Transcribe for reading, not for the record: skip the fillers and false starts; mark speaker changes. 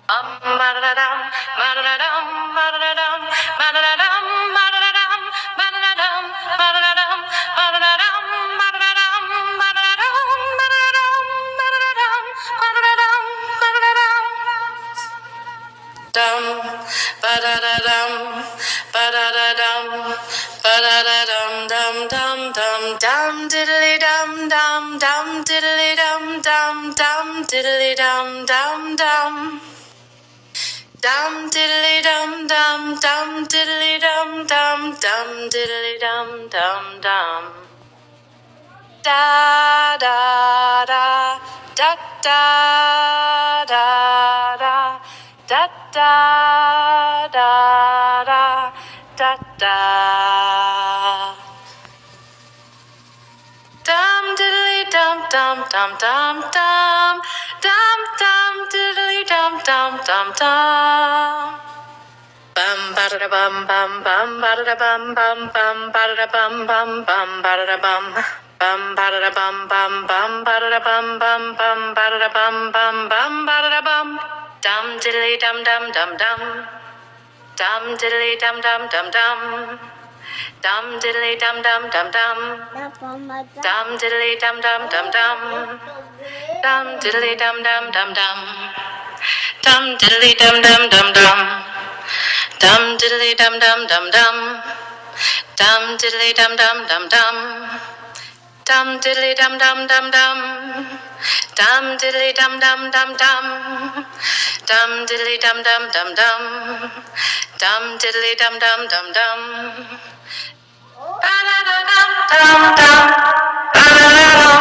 Speaker 1: Ba-da-dum, ba-da-dum, ba-da-dum, ba-da-dum, ba-da-dum, ba-da-dum, ba-da-dum, ba-da-dum, ba-da-dum, ba-da-dum, ba-da-dum, ba-da-dum, ba-da-dum, dum, ba-da-da-dum, ba-da-da-dum, ba-da-da-dum, dum, dum, dum, dum, diddly-dum, dum, dum, diddly-dum, dum, dum, diddly-dum, dum, dum. Dum diddly dum dum dum diddly dum dum dum diddly dum dum dum. Da da da da da da da da da da da da da. Dum diddly dum dum dum dum dum dum dum diddly dum dum dum dum. Bum ba-da bum bum bum ba-da bum bum bum ba-da bum bum bum ba-da bum ba-da bum bum bum ba-da bum bum bum ba-da bum bum bum ba-da bum. Dum diddly dum dum dum dum. Dum diddly dum dum dum dum. Dum diddly dum dum dum dum. Dum diddly dum dum dum dum. Dum diddly dum dum dum dum. Dum diddly dum dum dum dum. Dum diddly dum dum dum dum. Dum diddly dum dum dum dum. Dum diddly dum dum dum dum. Dum diddly dum dum dum dum. Dum diddly dum dum dum dum. Dum diddly dum dum dum dum. Ba da da dum dum dum. Ba da da dum.